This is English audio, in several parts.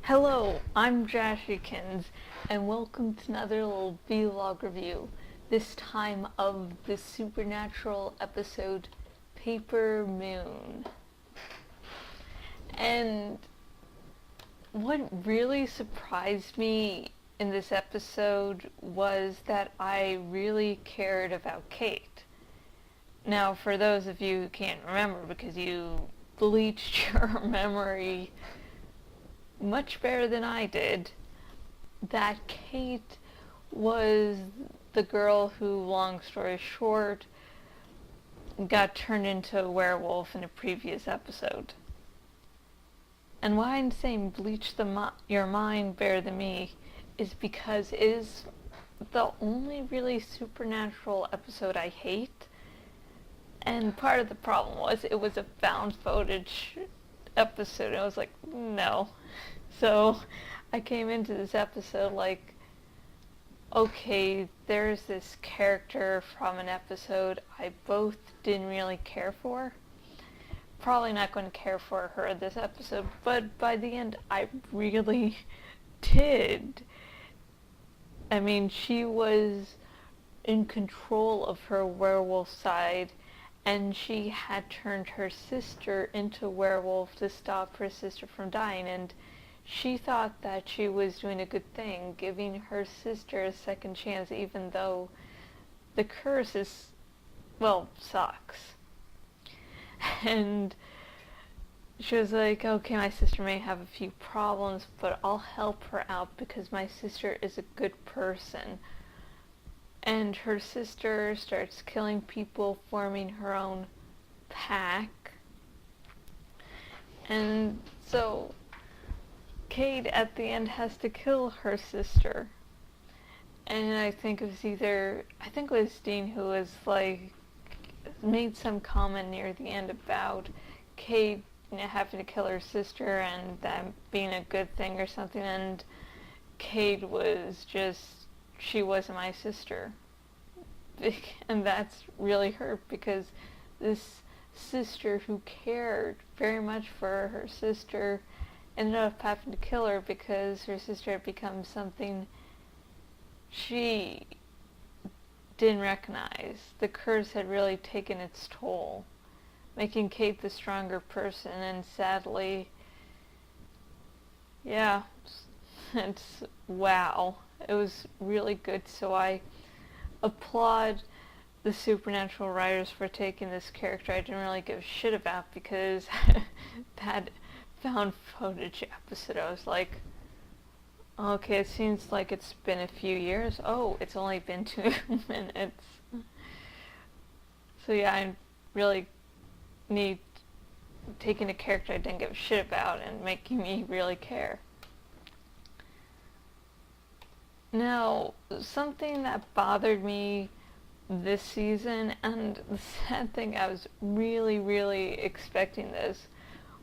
Hello, I'm jashykins, and welcome to another little vlog review, this time of the supernatural episode Paper Moon. And what really surprised me in this episode was that I really cared about Kate. Now, for those of you who can't remember because you bleached your memory much better than I did, that Kate was the girl who, long story short, got turned into a werewolf in a previous episode. And why I'm saying bleach your mind better than me is because it is the only really supernatural episode I hate. And part of the problem was it was a found footage episode, and I was like, no. So I came into this episode like, okay, there's this character from an episode I both didn't really care for. Probably not going to care for her this episode, but by the end I really did. I mean, she was in control of her werewolf side, and she had turned her sister into a werewolf to stop her sister from dying, and she thought that she was doing a good thing, giving her sister a second chance, even though the curse is, well, sucks. And she was like, okay, my sister may have a few problems, but I'll help her out because my sister is a good person. And her sister starts killing people, forming her own pack. And so Kate at the end has to kill her sister. And I think it was Dean who was like, made some comment near the end about Kate having to kill her sister and that being a good thing or something, and Kate was just, she wasn't my sister. And that's really hurt because this sister who cared very much for her sister ended up having to kill her because her sister had become something she didn't recognize. The curse had really taken its toll, making Kate the stronger person, and sadly, yeah, it's wow. It was really good, so I applaud the supernatural writers for taking this character I didn't really give a shit about, because that found footage episode, I was like, okay, it seems like it's been a few years. Oh, it's only been 2 minutes. So yeah, I really need taking a character I didn't give a shit about and making me really care. Now, something that bothered me this season, and the sad thing, I was really, really expecting this,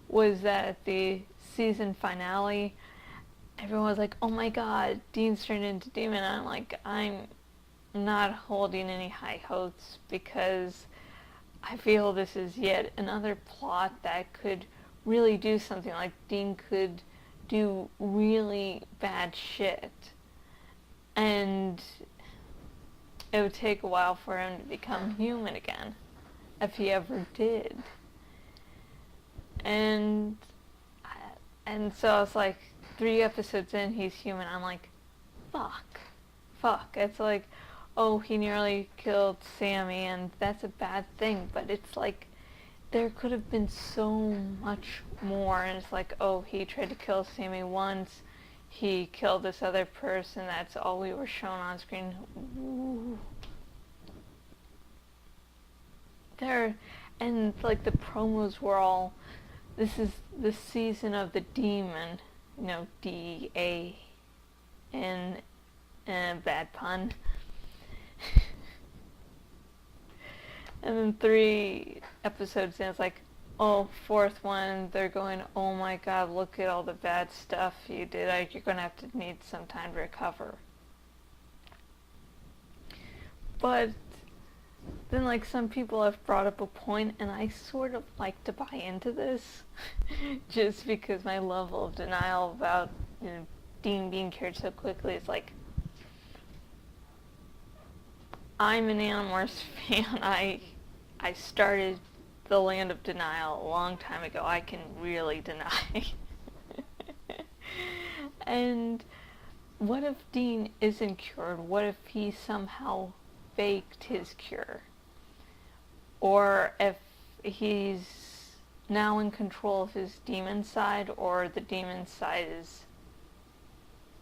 was that at the season finale, everyone was like, oh my god, Dean's turned into demon. And I'm like, I'm not holding any high hopes, because I feel this is yet another plot that could really do something. Like, Dean could do really bad shit, and it would take a while for him to become human again, if he ever did. And so I was like, 3 episodes in, he's human. I'm like, fuck. It's like, oh, he nearly killed Sammy, and that's a bad thing, but it's like, there could have been so much more. And it's like, oh, he tried to kill Sammy once, he killed this other person, that's all we were shown on screen. Ooh. And like, the promos were all, this is the season of the demon, D-A-N, bad pun. And then 3 episodes in, it's like, oh, 4th one, they're going, oh my god, look at all the bad stuff you did. You're going to have to need some time to recover. But then, like, some people have brought up a point, and I sort of like to buy into this, just because my level of denial about Dean being cured so quickly. It's like, I'm an Animorphs fan. I started the Land of Denial a long time ago. I can really deny. And what if Dean isn't cured? What if he somehow faked his cure? Or if he's now in control of his demon side, or the demon side is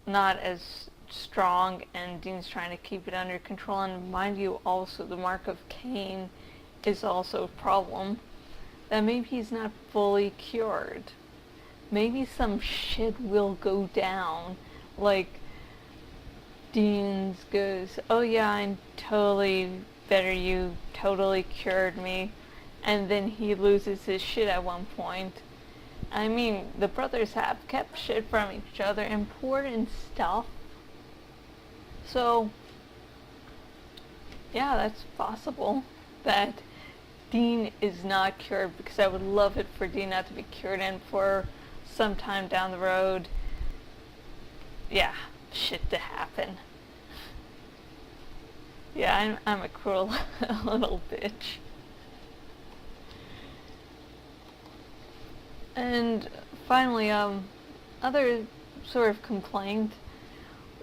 not as strong and Dean's trying to keep it under control. And mind you, also the mark of Cain is also a problem. That maybe he's not fully cured. Maybe some shit will go down. Like, Dean's goes, oh yeah, I'm totally better, you totally cured me. And then he loses his shit at one point. I mean, the brothers have kept shit from each other, important stuff. So, yeah, that's possible that Dean is not cured, because I would love it for Dean not to be cured, and for some time down the road, yeah, shit to happen. Yeah, I'm a cruel little bitch. And finally, other sort of complaint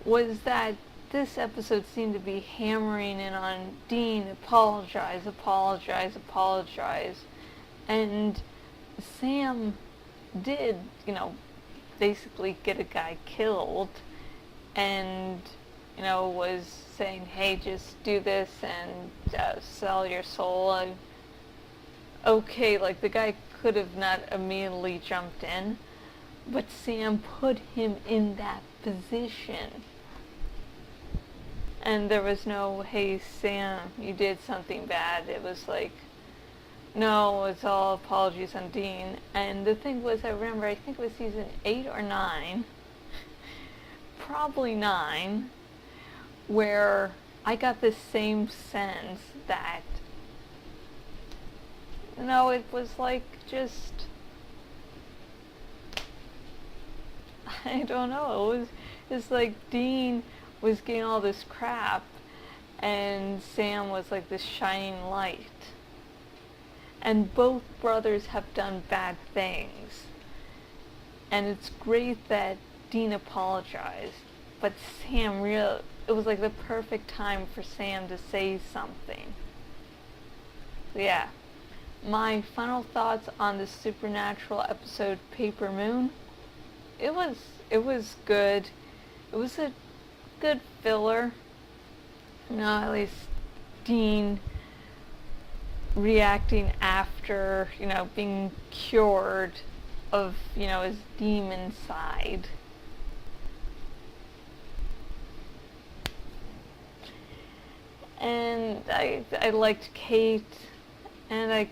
was that this episode seemed to be hammering in on Dean, apologize, apologize, apologize. And Sam did, basically get a guy killed, and, was saying, hey, just do this and sell your soul. Okay, like, the guy could have not immediately jumped in, but Sam put him in that position. And there was no, hey, Sam, you did something bad. It was like, no, it's all apologies on Dean. And the thing was, I remember, I think it was season 8 or 9, probably 9, where I got the same sense that, it was like just, I don't know, it was just like Dean was getting all this crap, and Sam was like this shining light. And both brothers have done bad things. And it's great that Dean apologized, but Sam it was like the perfect time for Sam to say something. So yeah, my final thoughts on the Supernatural episode Paper Moon. It was good. It was a good filler. At least Dean reacting after, being cured of, his demon side. And I liked Kate, and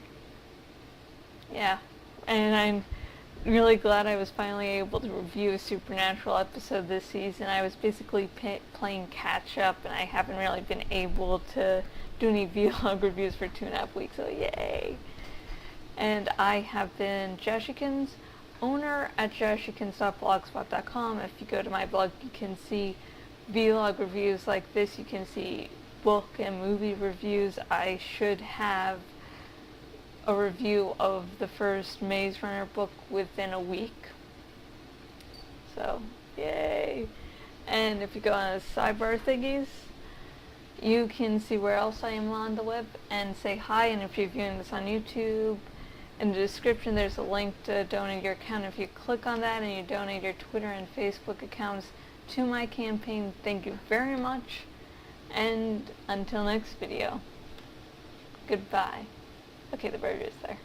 I'm really glad I was finally able to review a Supernatural episode this season. I was basically playing catch up, and I haven't really been able to do any vlog reviews for 2.5 weeks, so yay! And I have been Jashykins, owner at jashykins.blogspot.com. If you go to my blog, you can see vlog reviews like this. You can see book and movie reviews. I should have a review of the first Maze Runner book within a week. So, yay! And if you go on the sidebar thingies, you can see where else I am on the web and say hi. And if you're viewing this on YouTube, in the description there's a link to donate your account. If you click on that and you donate your Twitter and Facebook accounts to my campaign, thank you very much. And until next video, goodbye. Okay, the bird is there.